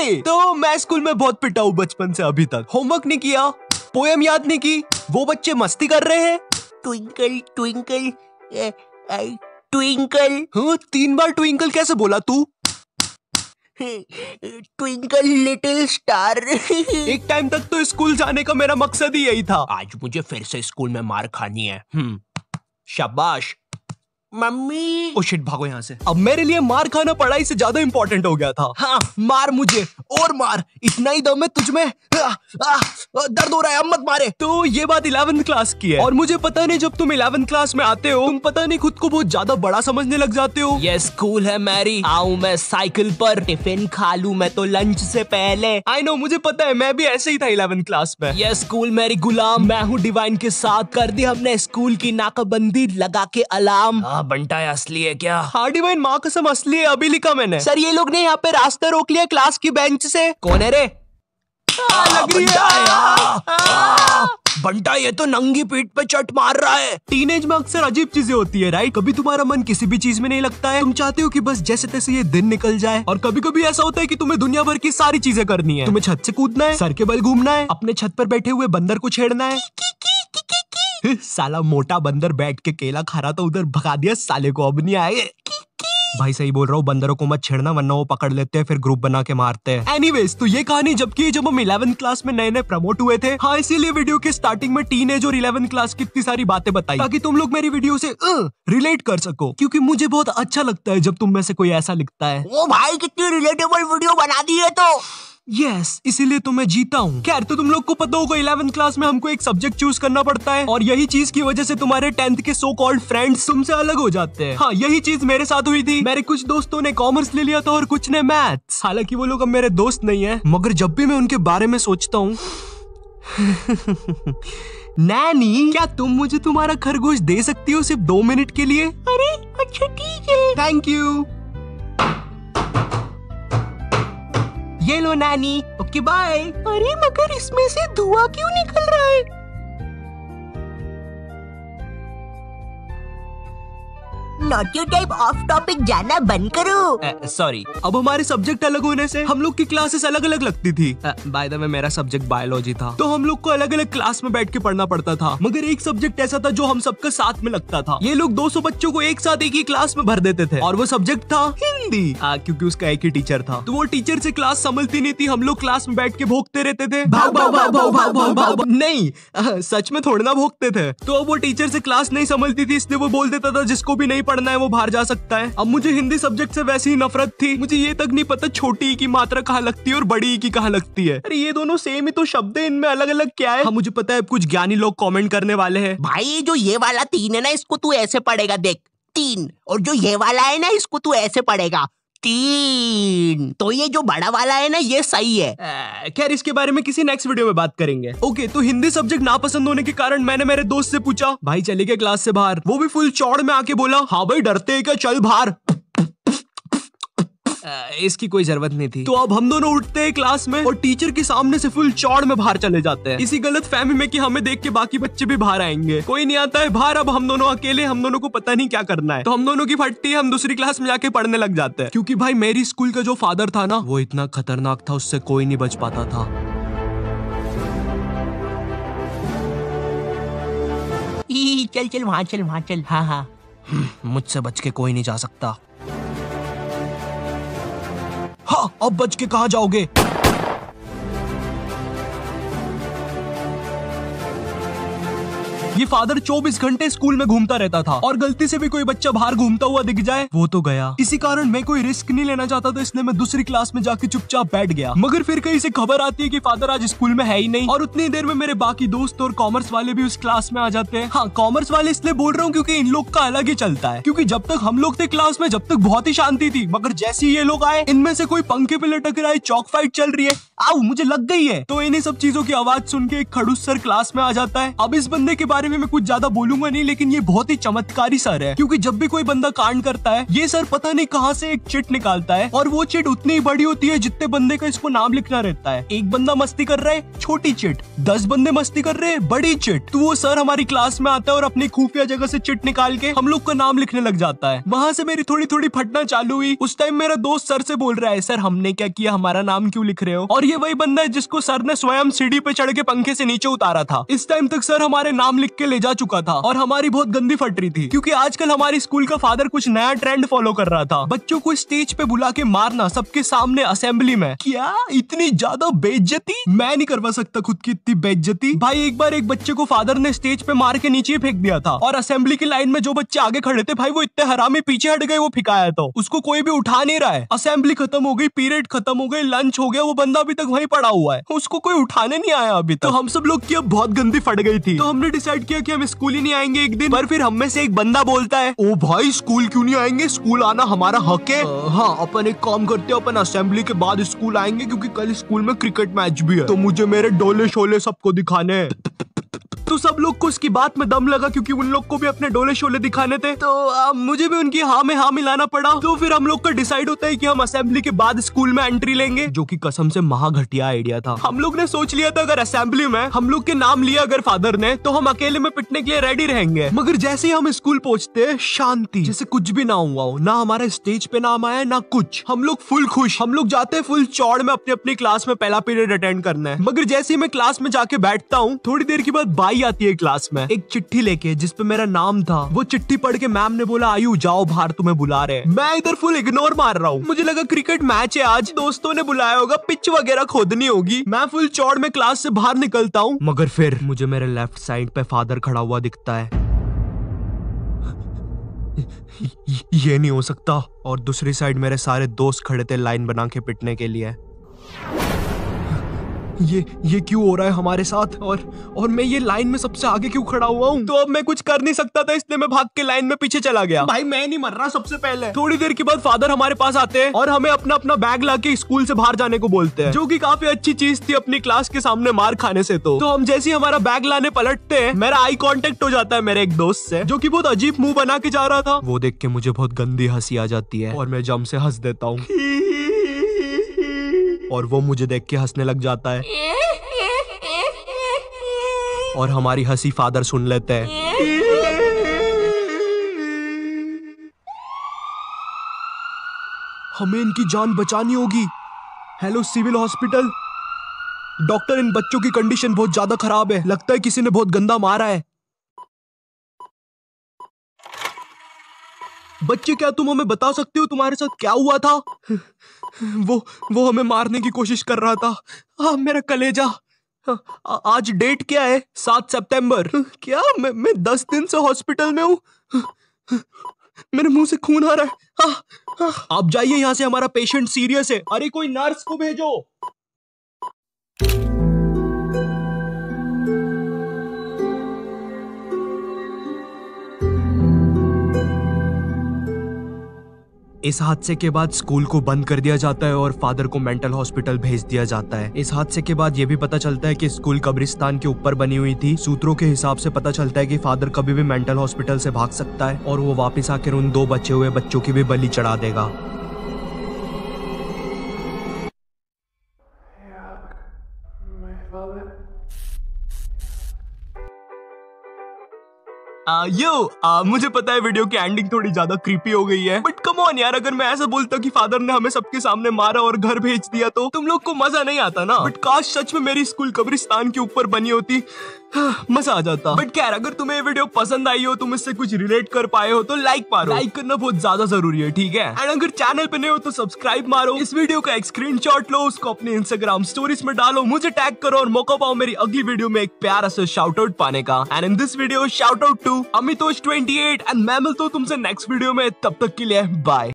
Mummy. तो मैं school में बहुत पिटा हूँ बचपन से अभी तक। होमवर्क नहीं किया, पोएम याद नहीं की, वो बच्चे मस्ती कर रहे हैं। Twinkle twinkle twinkle. हाँ, 3 बार ट्विंकल कैसे बोला तू? Twinkle little star. एक टाइम तक तो स्कूल जाने का मेरा मकसद ही यही था। आज मुझे फिर से स्कूल में मार खानी है। शाबाश। मम्मी। ओ शिट, भागो यहाँ से। अब मेरे लिए मार खाना पढ़ाई से ज्यादा इंपॉर्टेंट हो गया था। हाँ, मार मुझे और मार, इतना ही दम है तुझमें। दर्द हो रहा है, अब मत मारे। तो ये बात 11th क्लास की है, और मुझे पता नहीं जब तुम 11th क्लास में आते हो तुम पता नहीं खुद को बहुत ज्यादा बड़ा समझने लग जाते हो। ये स्कूल है मैरी, आऊं मैं साइकिल पर, टिफिन खा लूं मैं तो लंच से पहले। आई नो, मुझे पता है, मैं भी ऐसे ही था 11th क्लास में। ये स्कूल मेरी गुलाम, मैं हूँ डिवाइन के साथ, कर दी हमने स्कूल की नाकाबंदी लगा के अलार्म। बंटा है, असली है क्या? हाँ डिवाइन, माँ कसम असली है, अभी लिखा मैंने। सर ये लोग ने यहाँ पे रास्ता रोक लिया क्लास की बेंच से। कौन है रे? लग रही है। बंटा ये तो नंगी पीठ पे चट मार रहा है। टीनेज में अक्सर अजीब चीजें होती है, राइट? कभी तुम्हारा मन किसी भी चीज में नहीं लगता है, तुम चाहते हो कि बस जैसे तैसे ये दिन निकल जाए। और कभी कभी ऐसा होता है कि तुम्हें दुनिया भर की सारी चीजें करनी है। तुम्हें छत से कूदना है, सर के बल घूमना है, अपने छत पर बैठे हुए बंदर को छेड़ना है। साला मोटा बंदर बैठ के केला खा रहा था, उधर भगा दिया साले को, अब नहीं आए। भाई सही बोल रहा हूँ, बंदरों को मत छेड़ना वरना वो पकड़ लेते हैं, फिर ग्रुप बना के मारते हैं। एनीवेज, तो ये कहानी जब हम 11th क्लास में नए नए प्रमोट हुए थे। हाँ, इसीलिए वीडियो के स्टार्टिंग में टीनेज और 11th क्लास की इतनी सारी बातें बताई ताकि तुम लोग मेरी वीडियो से रिलेट कर सको, क्योंकि मुझे बहुत अच्छा लगता है जब तुम में से कोई ऐसा लिखता है। ओ भाई, कितनी रिलेटेबल वीडियो बना दी है तो। यस, इसीलिए तो मैं जीता हूँ। खैर, तो तुम लोग को पता होगा 11th क्लास में हमको एक सब्जेक्ट चूज करना पड़ता है, और यही चीज की वजह से तुम्हारे 10th के सो कॉल्ड फ्रेंड्स तुमसे अलग हो जाते हैं। हाँ, यही चीज मेरे साथ हुई थी। मेरे कुछ दोस्तों ने कॉमर्स ले लिया था और कुछ ने मैथ्स। हालांकि वो लोग अब मेरे दोस्त नहीं है, मगर जब भी मैं उनके बारे में सोचता हूँ नैनी, क्या तुम मुझे तुम्हारा खरगोश दे सकती हो सिर्फ 2 मिनट के लिए? अरे अच्छा ठीक है, थैंक यू। ये लो नैनी, ओके बाय। अरे मगर इसमें से धुआं क्यों निकल रहा है? नॉटी टाइप ऑफ टॉपिक जाना बंद करो। सॉरी। अब हमारे सब्जेक्ट अलग होने से हम लोग की क्लासेस अलग अलग लगती थी। बाय द वे, मेरा सब्जेक्ट बायोलॉजी था, तो हम लोग को अलग अलग क्लास में बैठ के पढ़ना पड़ता था। मगर एक सब्जेक्ट ऐसा था जो हम सबका साथ में लगता था। ये लोग 200 बच्चों को एक साथ एक ही क्लास में भर देते थे, और वो सब्जेक्ट था हिंदी। क्योंकि उसका एक ही टीचर था, तो वो टीचर से क्लास संभलती नहीं थी। हम लोग क्लास में बैठ के भोंकते रहते थे, भाग भाग भाग भाग भाग भाग भाग। नहीं, सच में थोड़ी ना भोंकते थे। तो अब वो टीचर से क्लास नहीं संभलती थी, इसलिए वो बोल देता था जिसको भी नहीं पढ़ना है वो बाहर जा सकता है। अब मुझे हिंदी सब्जेक्ट से वैसे ही नफरत थी। मुझे ये तक नहीं पता छोटी ई की मात्रा कहाँ लगती है और बड़ी ई की कहाँ लगती है। अरे ये दोनों सेम ही तो शब्द है, इनमें अलग अलग क्या है? हाँ, मुझे पता है कुछ ज्ञानी लोग कमेंट करने वाले हैं। भाई जो ये वाला 3 है ना, इसको तू ऐसे पढ़ेगा, देख 3, और जो ये वाला है ना, इसको तू ऐसे पढ़ेगा 3। तो ये जो बड़ा वाला है ना, ये सही है। खैर, इसके बारे में किसी नेक्स्ट वीडियो में बात करेंगे। ओके, तो हिंदी सब्जेक्ट नापसंद होने के कारण मैंने मेरे दोस्त से पूछा, भाई चले गए क्लास से बाहर? वो भी फुल चौड़ में आके बोला, हाँ भाई डरते हैं क्या, चल बाहर। इसकी कोई जरूरत नहीं थी। तो अब हम दोनों उठते हैं क्लास में और टीचर के सामने से फुल चौड़ में बाहर चले जाते हैं, इसी गलत फहमी में कि हमें देख के बाकी बच्चे भी बाहर आएंगे। कोई नहीं आता है बाहर। अब हम दोनों अकेले, हम दोनों को पता नहीं क्या करना है, तो हम दोनों की फटती है, हम दूसरी क्लास में जाके पढ़ने लग जाते हैं। क्योंकि भाई मेरी स्कूल का जो फादर था ना, वो इतना खतरनाक था, उससे कोई नहीं बच पाता था। चल चल वहाँ चल, वहाँ चल। हाँ हाँ, मुझसे बच के कोई नहीं जा सकता। हाँ, अब बच के कहाँ जाओगे? ये फादर 24 घंटे स्कूल में घूमता रहता था, और गलती से भी कोई बच्चा बाहर घूमता हुआ दिख जाए वो तो गया। इसी कारण मैं कोई रिस्क नहीं लेना चाहता था, इसलिए मैं दूसरी क्लास में जाके चुपचाप बैठ गया। मगर फिर कहीं से खबर आती है कि फादर आज स्कूल में है ही नहीं, और उतनी देर में मेरे बाकी दोस्त और कॉमर्स वाले भी उस क्लास में आ जाते हैं। हाँ, कॉमर्स वाले इसलिए बोल रहा हूँ क्योंकि इन लोग का अलग ही चलता है। क्योंकि जब तक हम लोग थे क्लास में, जब तक बहुत ही शांति थी, मगर जैसे ही ये लोग आए, इनमें से कोई पंखे पे लटक रहा है, चौक फाइट चल रही है, आओ मुझे लग गई है। तो इन्हीं सब चीजों की आवाज सुन के एक खड़ूस सर क्लास में आ जाता है। अब इस बंदे के बारे बारे में मैं कुछ ज्यादा बोलूंगा नहीं, लेकिन ये बहुत ही चमत्कारी सर है, क्योंकि जब भी कोई बंदा कांड करता है ये सर पता नहीं कहाँ से एक चिट निकालता है, और वो चिट उतनी बड़ी होती है जितने बंदे का इसको नाम लिखना रहता है। एक बंदा मस्ती कर रहा है, छोटी चिट, 10 बंदे मस्ती कर रहे हैं, बड़ी चिट। तो वो सर हमारी क्लास में आता है और अपनी खुफिया जगह से चिट निकाल के हम लोग का नाम लिखने लग जाता है। वहां से मेरी थोड़ी थोड़ी फटना चालू हुई। उस टाइम मेरा दोस्त सर से बोल रहा है, सर हमने क्या किया, हमारा नाम क्यों लिख रहे हो? और ये वही बंदा है जिसको सर ने स्वयं सीढ़ी पे चढ़ के पंखे से नीचे उतारा था। इस टाइम तक सर हमारे नाम लिख के ले जा चुका था और हमारी बहुत गंदी फट रही थी, क्योंकि आजकल हमारी स्कूल का फादर कुछ नया ट्रेंड फॉलो कर रहा था, बच्चों को स्टेज पे बुला के मारना सबके सामने असेंबली में। क्या इतनी ज्यादा बेइज्जती? मैं नहीं करवा सकता खुद की इतनी बेइज्जती। भाई एक बार एक बच्चे को फादर ने स्टेज पे मार के नीचे फेंक दिया था, और असेंबली की लाइन में जो बच्चे आगे खड़े थे भाई वो इतने हरामी पीछे हट गए, वो फिकाया तो उसको कोई भी उठा नहीं रहा है। असेंबली खत्म हो गई, पीरियड खत्म हो गई, लंच हो गया, वो बंदा अभी तक वहीं पड़ा हुआ है, उसको कोई उठाने नहीं आया अभी तक। तो हम सब लोग की अब बहुत गंदी फट गई थी, तो हमने डिसाइड किया कि हम स्कूल ही नहीं आएंगे एक दिन। पर फिर हम में से एक बंदा बोलता है, ओ भाई स्कूल क्यों नहीं आएंगे, स्कूल आना हमारा हक है। हाँ अपन एक काम करते हैं, अपन असेंबली के बाद स्कूल आएंगे, क्योंकि कल स्कूल में क्रिकेट मैच भी है, तो मुझे मेरे डोले शोले सबको दिखाने हैं। तो सब लोग को उसकी बात में दम लगा, क्योंकि उन लोग को भी अपने डोले शोले दिखाने थे, तो मुझे भी उनकी हाँ में हाँ मिलाना पड़ा। तो फिर हम लोग का डिसाइड होता है कि हम असेंबली के बाद स्कूल में एंट्री लेंगे, जो कि कसम से महा घटिया आइडिया था। हम लोग ने सोच लिया था अगर असेंबली में हम लोग के नाम लिया अगर फादर ने, तो हम अकेले में पिटने के लिए रेडी रहेंगे। मगर जैसे ही हम स्कूल पहुंचते हैं, शांति, जैसे कुछ भी ना हुआ हो, ना हमारा स्टेज पे नाम आया ना कुछ। हम लोग फुल खुश, हम लोग जाते हैं फुल चौड़ में अपनी अपनी क्लास में पहला पीरियड अटेंड करना है। मगर जैसे ही मैं क्लास में जाके बैठता हूँ, थोड़ी देर के बाद बाई आती है क्लास में एक चिट्ठी लेके जिसपे मेरा नाम था। वो चिट्ठी पढ़ के मैम ने बोला, आयु जाओ बाहर, तुम्हें बुला रहे हैं। मैं इधर फुल इग्नोर मार रहा हूँ, मुझे लगा क्रिकेट मैच है आज, दोस्तों ने बुलाया होगा, पिच वगैरह खोदनी होगी। मैं फुल चौड़ में क्लास से बाहर निकलता हूँ, मगर फिर मुझे मेरे लेफ्ट साइड पे फादर खड़ा हुआ दिखता है। ये नहीं हो सकता। और दूसरी साइड मेरे सारे दोस्त खड़े थे लाइन बना के पिटने के लिए। ये क्यों हो रहा है हमारे साथ, और मैं ये लाइन में सबसे आगे क्यों खड़ा हुआ हूँ? तो अब मैं कुछ कर नहीं सकता था, इसलिए मैं भाग के लाइन में पीछे चला गया। भाई मैं नहीं मर रहा सबसे पहले। थोड़ी देर के बाद फादर हमारे पास आते हैं और हमें अपना अपना बैग लाके स्कूल से बाहर जाने को बोलते हैं, जो कि काफी अच्छी चीज थी अपनी क्लास के सामने मार खाने से। तो हम जैसे ही हमारा बैग लाने पलटते हैं, मेरा आई कांटेक्ट हो जाता है मेरे एक दोस्त से, जो कि बहुत अजीब मुंह बना के जा रहा था। वो देख के मुझे बहुत गंदी हंसी आ जाती है और मैं जम से हंस देता हूँ, और वो मुझे देख के हंसने लग जाता है, और हमारी हंसी फादर सुन लेते हैं। हमें इनकी जान बचानी होगी। हेलो सिविल हॉस्पिटल, डॉक्टर इन बच्चों की कंडीशन बहुत ज्यादा खराब है, लगता है किसी ने बहुत गंदा मारा है। बच्चे क्या तुम हमें बता सकते हो तुम्हारे साथ क्या हुआ था? वो हमें मारने की कोशिश कर रहा था। मेरा कलेजा। आज डेट क्या है? 7 सितंबर। क्या मैं 10 दिन से हॉस्पिटल में हूँ। मेरे मुंह से खून आ रहा है। आप जाइए यहाँ से, हमारा पेशेंट सीरियस है। अरे कोई नर्स को भेजो। इस हादसे के बाद स्कूल को बंद कर दिया जाता है और फादर को मेंटल हॉस्पिटल भेज दिया जाता है। इस हादसे के बाद ये भी पता चलता है कि स्कूल कब्रिस्तान के ऊपर बनी हुई थी। सूत्रों के हिसाब से पता चलता है कि फादर कभी भी मेंटल हॉस्पिटल से भाग सकता है और वो वापस आकर उन 2 बचे हुए बच्चों की भी बलि चढ़ा देगा। मुझे पता है वीडियो की एंडिंग थोड़ी ज्यादा क्रीपी हो गई है, बट कम ऑन यार, अगर मैं ऐसा बोलता कि फादर ने हमें सबके सामने मारा और घर भेज दिया तो तुम लोग को मजा नहीं आता ना। बट काश सच में मेरी स्कूल कब्रिस्तान के ऊपर बनी होती, मजा आ जाता। बट खैर, अगर तुम्हें ये वीडियो पसंद आई हो, तुम इससे कुछ रिलेट कर पाए हो, तो लाइक मारो। लाइक करना बहुत ज्यादा जरूरी है, ठीक है? एंड अगर चैनल पे नए हो तो सब्सक्राइब मारो। इस वीडियो का एक स्क्रीनशॉट लो, उसको अपने इंस्टाग्राम स्टोरीज में डालो, मुझे टैग करो और मौका पाओ मेरी अगली वीडियो में एक प्यारा सा शाउट आउट पाने का। And in this video shout out to Amitosh 28 and मैं मिलता हूँ तुमसे नेक्स्ट वीडियो में। तब तक के लिए बाय।